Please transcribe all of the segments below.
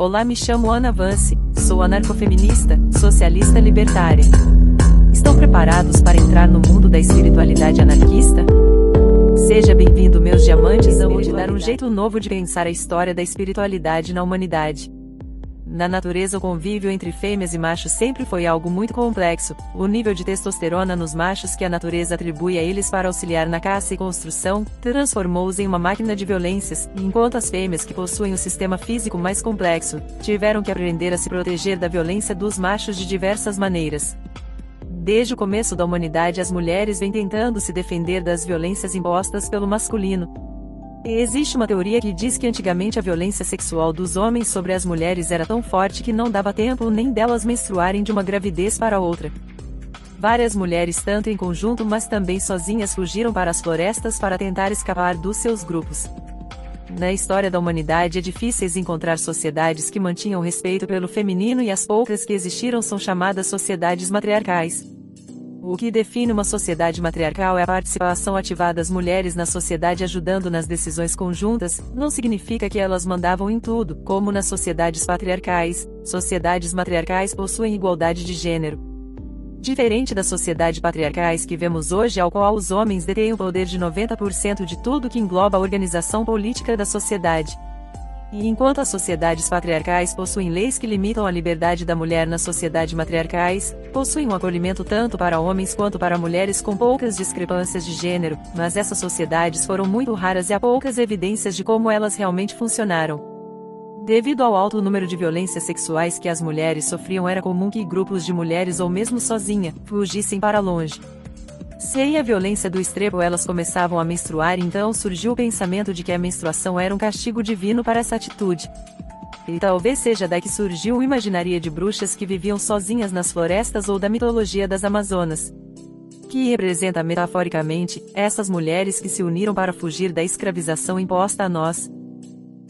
Olá, me chamo Ana Vance, sou anarcofeminista, socialista libertária. Estão preparados para entrar no mundo da espiritualidade anarquista? Seja bem-vindo, meus diamantes, eu vou te dar um jeito novo de pensar a história da espiritualidade na humanidade. Na natureza, o convívio entre fêmeas e machos sempre foi algo muito complexo. O nível de testosterona nos machos que a natureza atribui a eles para auxiliar na caça e construção, transformou-os em uma máquina de violências, enquanto as fêmeas, que possuem um sistema físico mais complexo, tiveram que aprender a se proteger da violência dos machos de diversas maneiras. Desde o começo da humanidade, as mulheres vêm tentando se defender das violências impostas pelo masculino. Existe uma teoria que diz que antigamente a violência sexual dos homens sobre as mulheres era tão forte que não dava tempo nem delas menstruarem de uma gravidez para outra. Várias mulheres, tanto em conjunto mas também sozinhas, fugiram para as florestas para tentar escapar dos seus grupos. Na história da humanidade é difícil encontrar sociedades que mantinham respeito pelo feminino, e as poucas que existiram são chamadas sociedades matriarcais. O que define uma sociedade matriarcal é a participação ativa das mulheres na sociedade, ajudando nas decisões conjuntas. Não significa que elas mandavam em tudo, como nas sociedades patriarcais. Sociedades matriarcais possuem igualdade de gênero. Diferente das sociedades patriarcais que vemos hoje, ao qual os homens detêm o poder de 90% de tudo que engloba a organização política da sociedade. E enquanto as sociedades patriarcais possuem leis que limitam a liberdade da mulher, nas sociedades matriarcais, possuem um acolhimento tanto para homens quanto para mulheres, com poucas discrepâncias de gênero, mas essas sociedades foram muito raras e há poucas evidências de como elas realmente funcionaram. Devido ao alto número de violências sexuais que as mulheres sofriam, era comum que grupos de mulheres, ou mesmo sozinha, fugissem para longe. Sem a violência do estupro, elas começavam a menstruar, então surgiu o pensamento de que a menstruação era um castigo divino para essa atitude. E talvez seja daí que surgiu o imaginaria de bruxas que viviam sozinhas nas florestas, ou da mitologia das Amazonas, que representa metaforicamente essas mulheres que se uniram para fugir da escravização imposta a nós.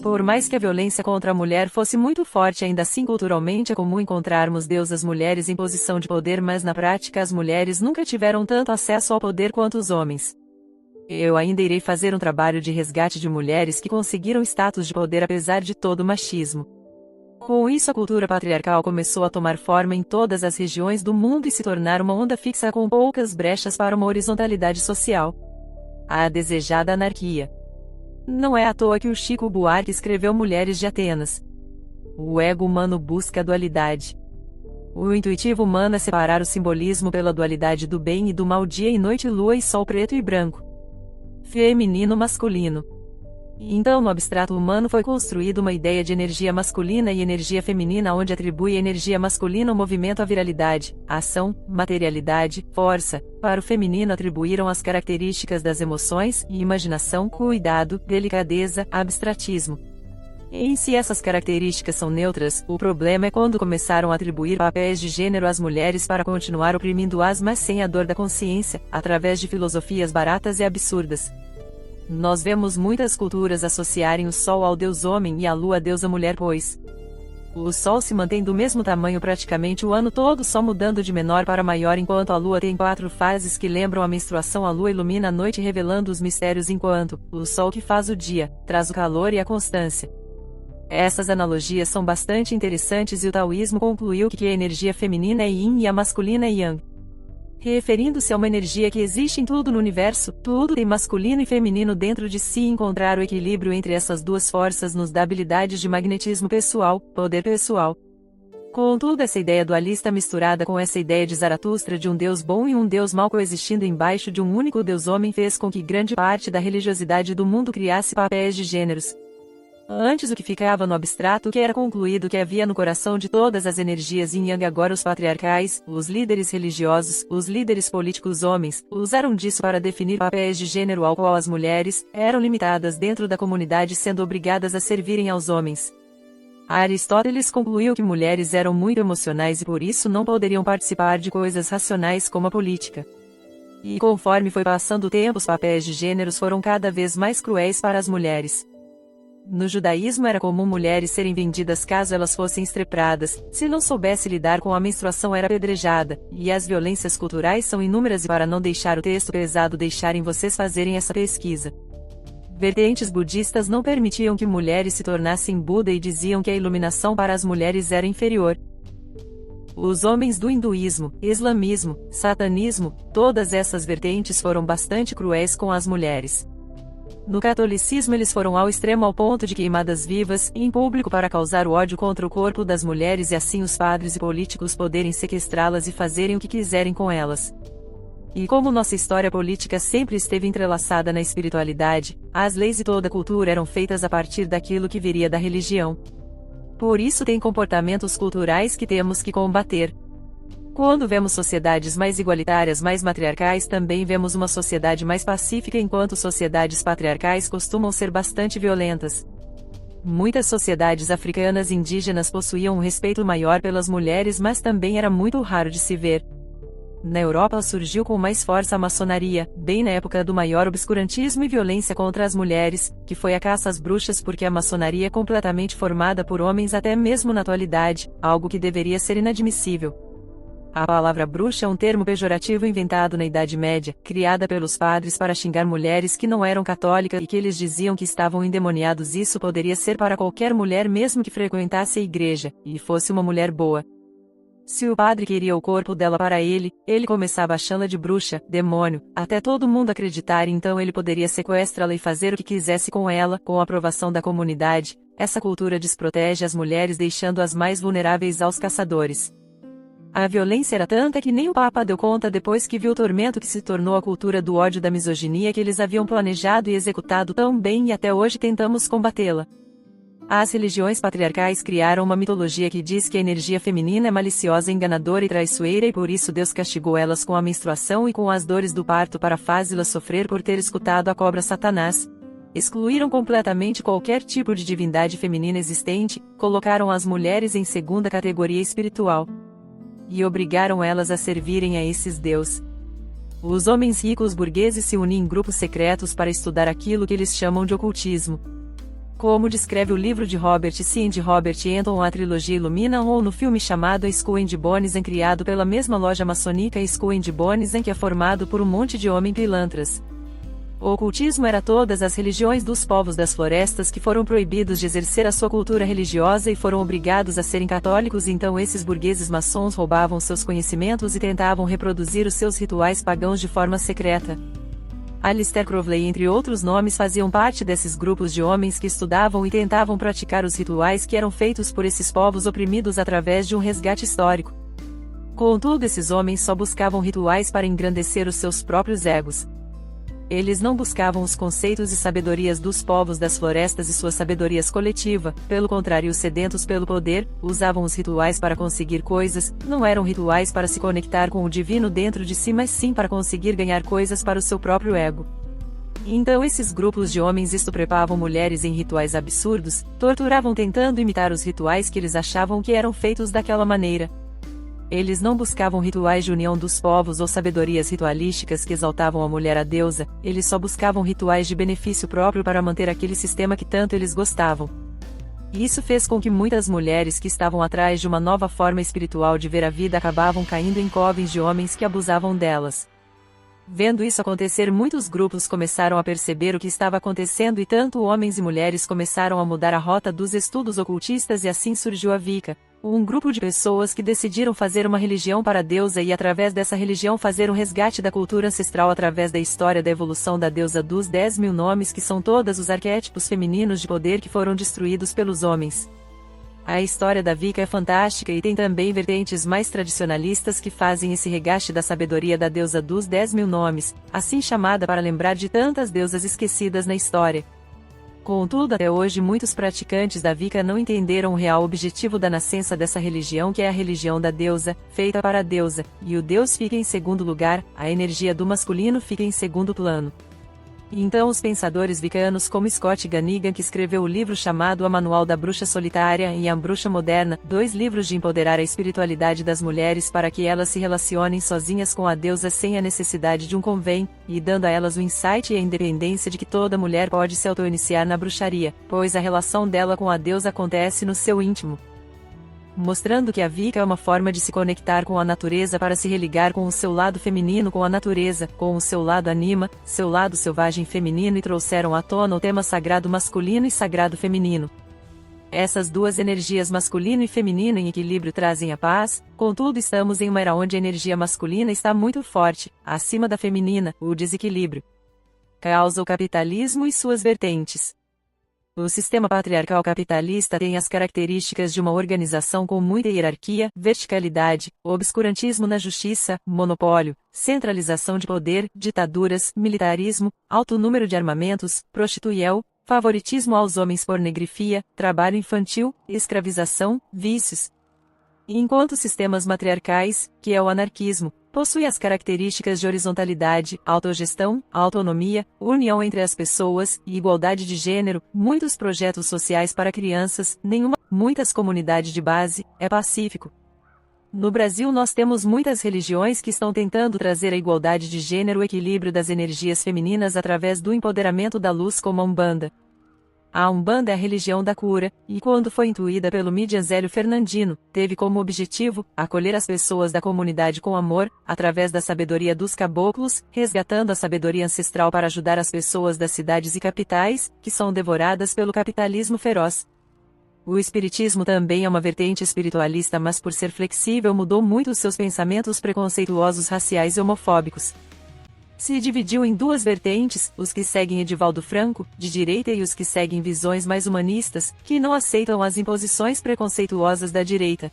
Por mais que a violência contra a mulher fosse muito forte, ainda assim culturalmente é comum encontrarmos deusas mulheres em posição de poder, mas na prática as mulheres nunca tiveram tanto acesso ao poder quanto os homens. Eu ainda irei fazer um trabalho de resgate de mulheres que conseguiram status de poder apesar de todo o machismo. Com isso, a cultura patriarcal começou a tomar forma em todas as regiões do mundo e se tornar uma onda fixa com poucas brechas para uma horizontalidade social. A desejada anarquia. Não é à toa que o Chico Buarque escreveu Mulheres de Atenas. O ego humano busca a dualidade. O intuitivo humano é separar o simbolismo pela dualidade do bem e do mal, dia e noite, lua e sol, preto e branco, feminino, masculino. Então, no abstrato humano foi construída uma ideia de energia masculina e energia feminina, onde atribui a energia masculina o movimento, a viralidade, a ação, materialidade, força. Para o feminino atribuíram as características das emoções e imaginação, cuidado, delicadeza, abstratismo. Em si, essas características são neutras. O problema é quando começaram a atribuir papéis de gênero às mulheres para continuar oprimindo-as, mas sem a dor da consciência, através de filosofias baratas e absurdas. Nós vemos muitas culturas associarem o sol ao deus homem e a lua à deusa mulher, pois o sol se mantém do mesmo tamanho praticamente o ano todo, só mudando de menor para maior, enquanto a lua tem 4 fases que lembram a menstruação. A lua ilumina a noite, revelando os mistérios, enquanto o sol, que faz o dia, traz o calor e a constância. Essas analogias são bastante interessantes, e o taoísmo concluiu que a energia feminina é yin e a masculina é yang. Referindo-se a uma energia que existe em tudo no universo, tudo tem masculino e feminino dentro de si. Encontrar o equilíbrio entre essas duas forças nos dá habilidades de magnetismo pessoal, poder pessoal. Contudo, essa ideia dualista, misturada com essa ideia de Zaratustra de um deus bom e um deus mau coexistindo embaixo de um único deus homem, fez com que grande parte da religiosidade do mundo criasse papéis de gêneros. Antes, o que ficava no abstrato, que era concluído que havia no coração de todas as energias yin yang, agora os patriarcais, os líderes religiosos, os líderes políticos homens, usaram disso para definir papéis de gênero, ao qual as mulheres eram limitadas dentro da comunidade, sendo obrigadas a servirem aos homens. Aristóteles concluiu que mulheres eram muito emocionais e por isso não poderiam participar de coisas racionais como a política. E conforme foi passando o tempo, os papéis de gêneros foram cada vez mais cruéis para as mulheres. No judaísmo era comum mulheres serem vendidas caso elas fossem estupradas, se não soubesse lidar com a menstruação era apedrejada, e as violências culturais são inúmeras, e para não deixar o texto pesado, deixarem vocês fazerem essa pesquisa. Vertentes budistas não permitiam que mulheres se tornassem Buda e diziam que a iluminação para as mulheres era inferior. Os homens do hinduísmo, islamismo, satanismo, todas essas vertentes foram bastante cruéis com as mulheres. No catolicismo eles foram ao extremo ao ponto de queimadas vivas, em público para causar o ódio contra o corpo das mulheres e assim os padres e políticos poderem sequestrá-las e fazerem o que quiserem com elas. E como nossa história política sempre esteve entrelaçada na espiritualidade, as leis e toda a cultura eram feitas a partir daquilo que viria da religião. Por isso tem comportamentos culturais que temos que combater. Quando vemos sociedades mais igualitárias, mais matriarcais, também vemos uma sociedade mais pacífica, enquanto sociedades patriarcais costumam ser bastante violentas. Muitas sociedades africanas e indígenas possuíam um respeito maior pelas mulheres, mas também era muito raro de se ver. Na Europa surgiu com mais força a maçonaria, bem na época do maior obscurantismo e violência contra as mulheres, que foi a caça às bruxas, porque a maçonaria é completamente formada por homens até mesmo na atualidade, algo que deveria ser inadmissível. A palavra bruxa é um termo pejorativo inventado na Idade Média, criada pelos padres para xingar mulheres que não eram católicas e que eles diziam que estavam endemoniados. Isso poderia ser para qualquer mulher mesmo que frequentasse a igreja, e fosse uma mulher boa. Se o padre queria o corpo dela para ele começava a chamá-la de bruxa, demônio, até todo mundo acreditar, e então ele poderia sequestrá-la e fazer o que quisesse com ela, com a aprovação da comunidade. Essa cultura desprotege as mulheres, deixando-as mais vulneráveis aos caçadores. A violência era tanta que nem o Papa deu conta depois que viu o tormento que se tornou a cultura do ódio, da misoginia que eles haviam planejado e executado tão bem, e até hoje tentamos combatê-la. As religiões patriarcais criaram uma mitologia que diz que a energia feminina é maliciosa, enganadora e traiçoeira, e por isso Deus castigou elas com a menstruação e com as dores do parto para fazê-las sofrer por ter escutado a cobra Satanás. Excluíram completamente qualquer tipo de divindade feminina existente, colocaram as mulheres em segunda categoria espiritual. E obrigaram elas a servirem a esses deuses. Os homens ricos burgueses se unem em grupos secretos para estudar aquilo que eles chamam de ocultismo. Como descreve o livro de Robert C. and Robert Anton, a trilogia Illuminam, ou no filme chamado A Skull and Bones, criado pela mesma loja maçônica Skull and Bones, que é formado por um monte de homens pilantras. O ocultismo era todas as religiões dos povos das florestas que foram proibidos de exercer a sua cultura religiosa e foram obrigados a serem católicos. Então esses burgueses maçons roubavam seus conhecimentos e tentavam reproduzir os seus rituais pagãos de forma secreta. Aleister Crowley, entre outros nomes, faziam parte desses grupos de homens que estudavam e tentavam praticar os rituais que eram feitos por esses povos oprimidos através de um resgate histórico. Contudo, esses homens só buscavam rituais para engrandecer os seus próprios egos. Eles não buscavam os conceitos e sabedorias dos povos das florestas e suas sabedorias coletiva, pelo contrário, sedentos pelo poder, usavam os rituais para conseguir coisas. Não eram rituais para se conectar com o divino dentro de si, mas sim para conseguir ganhar coisas para o seu próprio ego. Então esses grupos de homens estupravam mulheres em rituais absurdos, torturavam tentando imitar os rituais que eles achavam que eram feitos daquela maneira. Eles não buscavam rituais de união dos povos ou sabedorias ritualísticas que exaltavam a mulher a deusa, eles só buscavam rituais de benefício próprio para manter aquele sistema que tanto eles gostavam. E isso fez com que muitas mulheres que estavam atrás de uma nova forma espiritual de ver a vida acabavam caindo em covens de homens que abusavam delas. Vendo isso acontecer, muitos grupos começaram a perceber o que estava acontecendo e tanto homens e mulheres começaram a mudar a rota dos estudos ocultistas, e assim surgiu a Wicca, um grupo de pessoas que decidiram fazer uma religião para a deusa e através dessa religião fazer um resgate da cultura ancestral através da história da evolução da deusa dos 10.000 nomes, que são todos os arquétipos femininos de poder que foram destruídos pelos homens. A história da Wicca é fantástica e tem também vertentes mais tradicionalistas que fazem esse resgate da sabedoria da deusa dos 10.000 nomes, assim chamada para lembrar de tantas deusas esquecidas na história. Contudo, até hoje muitos praticantes da Wicca não entenderam o real objetivo da nascença dessa religião, que é a religião da deusa, feita para a deusa, e o deus fica em segundo lugar, a energia do masculino fica em segundo plano. Então os pensadores wiccanos como Scott Ganigan, que escreveu o livro chamado A Manual da Bruxa Solitária e A Bruxa Moderna, 2 livros de empoderar a espiritualidade das mulheres para que elas se relacionem sozinhas com a deusa sem a necessidade de um convém, e dando a elas o insight e a independência de que toda mulher pode se auto-iniciar na bruxaria, pois a relação dela com a deusa acontece no seu íntimo. mostrando que a Wicca é uma forma de se conectar com a natureza para se religar com o seu lado feminino com a natureza, com o seu lado anima, seu lado selvagem feminino e trouxeram à tona o tema sagrado masculino e sagrado feminino. Essas duas energias masculino e feminino em equilíbrio trazem a paz, contudo estamos em uma era onde a energia masculina está muito forte, acima da feminina, o desequilíbrio causa o capitalismo e suas vertentes. O sistema patriarcal capitalista tem as características de uma organização com muita hierarquia, verticalidade, obscurantismo na justiça, monopólio, centralização de poder, ditaduras, militarismo, alto número de armamentos, prostituição, favoritismo aos homens, pornografia, trabalho infantil, escravização, vícios. Enquanto sistemas matriarcais, que é o anarquismo, possui as características de horizontalidade, autogestão, autonomia, união entre as pessoas e igualdade de gênero, muitos projetos sociais para crianças, muitas comunidades de base, é pacífico. No Brasil nós temos muitas religiões que estão tentando trazer a igualdade de gênero e o equilíbrio das energias femininas através do empoderamento da luz como a Umbanda. A Umbanda é a religião da cura, e quando foi intuída pelo Midian Zélio Fernandino, teve como objetivo acolher as pessoas da comunidade com amor, através da sabedoria dos caboclos, resgatando a sabedoria ancestral para ajudar as pessoas das cidades e capitais, que são devoradas pelo capitalismo feroz. O espiritismo também é uma vertente espiritualista, mas por ser flexível mudou muito os seus pensamentos preconceituosos raciais e homofóbicos. Se dividiu em duas vertentes, os que seguem Edivaldo Franco, de direita, e os que seguem visões mais humanistas, que não aceitam as imposições preconceituosas da direita.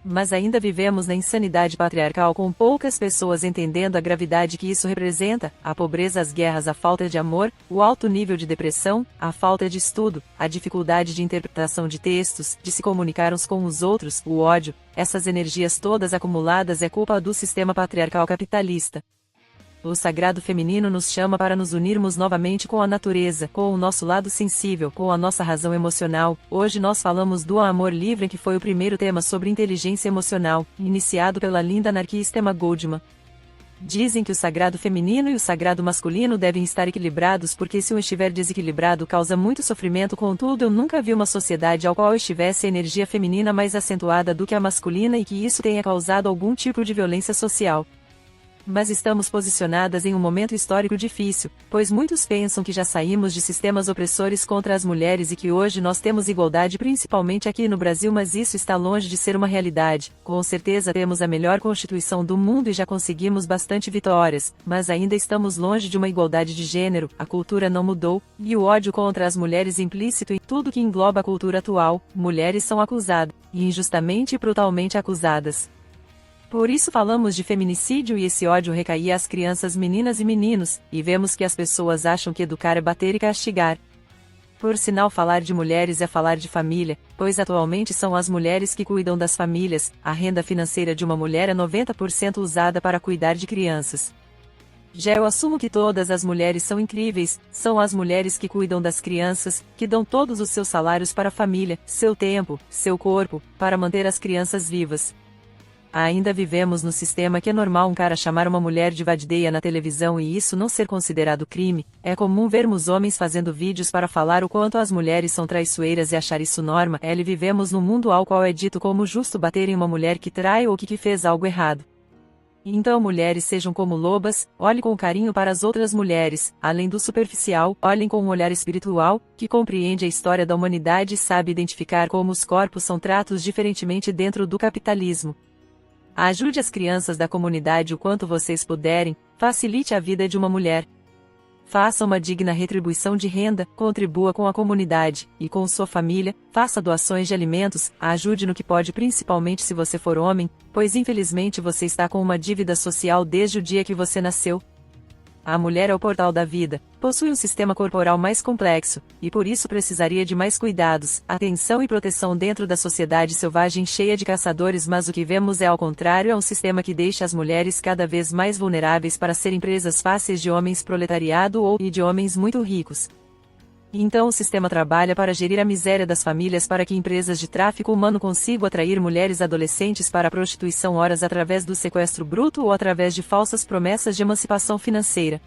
Mas ainda vivemos na insanidade patriarcal, com poucas pessoas entendendo a gravidade que isso representa, a pobreza, as guerras, a falta de amor, o alto nível de depressão, a falta de estudo, a dificuldade de interpretação de textos, de se comunicar uns com os outros, o ódio, essas energias todas acumuladas é culpa do sistema patriarcal capitalista. O sagrado feminino nos chama para nos unirmos novamente com a natureza, com o nosso lado sensível, com a nossa razão emocional. Hoje nós falamos do amor livre, que foi o primeiro tema sobre inteligência emocional, iniciado pela linda anarquista Emma Goldman. Dizem que o sagrado feminino e o sagrado masculino devem estar equilibrados, porque se um estiver desequilibrado causa muito sofrimento. Contudo, eu nunca vi uma sociedade ao qual estivesse a energia feminina mais acentuada do que a masculina e que isso tenha causado algum tipo de violência social. Mas estamos posicionadas em um momento histórico difícil, pois muitos pensam que já saímos de sistemas opressores contra as mulheres e que hoje nós temos igualdade, principalmente aqui no Brasil, mas isso está longe de ser uma realidade. Com certeza temos a melhor Constituição do mundo e já conseguimos bastante vitórias, mas ainda estamos longe de uma igualdade de gênero, a cultura não mudou, e o ódio contra as mulheres implícito em tudo que engloba a cultura atual. Mulheres são acusadas, e injustamente e brutalmente acusadas. Por isso falamos de feminicídio, e esse ódio recaía às crianças, meninas e meninos, e vemos que as pessoas acham que educar é bater e castigar. Por sinal, falar de mulheres é falar de família, pois atualmente são as mulheres que cuidam das famílias, a renda financeira de uma mulher é 90% usada para cuidar de crianças. Já eu assumo que todas as mulheres são incríveis, são as mulheres que cuidam das crianças, que dão todos os seus salários para a família, seu tempo, seu corpo, para manter as crianças vivas. Ainda vivemos no sistema que é normal um cara chamar uma mulher de vadideia na televisão e isso não ser considerado crime. É comum vermos homens fazendo vídeos para falar o quanto as mulheres são traiçoeiras e achar isso norma. Vivemos num mundo ao qual é dito como justo bater em uma mulher que trai ou que fez algo errado. Então, mulheres, sejam como lobas, olhem com carinho para as outras mulheres, além do superficial, olhem com um olhar espiritual, que compreende a história da humanidade e sabe identificar como os corpos são tratados diferentemente dentro do capitalismo. Ajude as crianças da comunidade o quanto vocês puderem, facilite a vida de uma mulher. Faça uma digna retribuição de renda, contribua com a comunidade, e com sua família, faça doações de alimentos, ajude no que pode, principalmente se você for homem, pois infelizmente você está com uma dívida social desde o dia que você nasceu. A mulher é o portal da vida, possui um sistema corporal mais complexo, e por isso precisaria de mais cuidados, atenção e proteção dentro da sociedade selvagem cheia de caçadores, mas o que vemos é ao contrário, é um sistema que deixa as mulheres cada vez mais vulneráveis para serem presas fáceis de homens proletariado ou de homens muito ricos. Então o sistema trabalha para gerir a miséria das famílias para que empresas de tráfico humano consigam atrair mulheres adolescentes para a prostituição, horas através do sequestro bruto ou através de falsas promessas de emancipação financeira.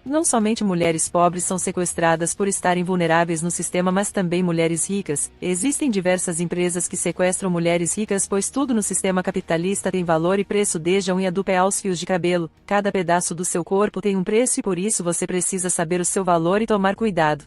Não somente mulheres pobres são sequestradas por estarem vulneráveis no sistema, mas também mulheres ricas. Existem diversas empresas que sequestram mulheres ricas, pois tudo no sistema capitalista tem valor e preço, desde a unha do pé aos fios de cabelo. Cada pedaço do seu corpo tem um preço e por isso você precisa saber o seu valor e tomar cuidado.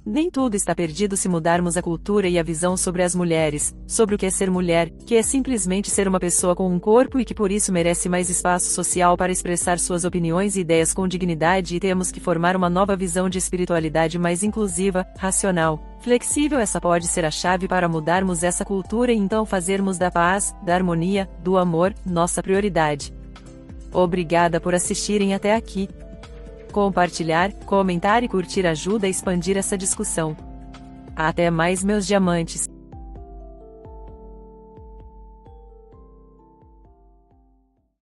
Nem tudo está perdido se mudarmos a cultura e a visão sobre as mulheres, sobre o que é ser mulher, que é simplesmente ser uma pessoa com um corpo e que por isso merece mais espaço social para expressar suas opiniões e ideias com dignidade, e temos que formar uma nova visão de espiritualidade mais inclusiva, racional, flexível. Essa pode ser a chave para mudarmos essa cultura e então fazermos da paz, da harmonia, do amor, nossa prioridade. Obrigada por assistirem até aqui. Compartilhar, comentar e curtir ajuda a expandir essa discussão. Até mais, meus diamantes!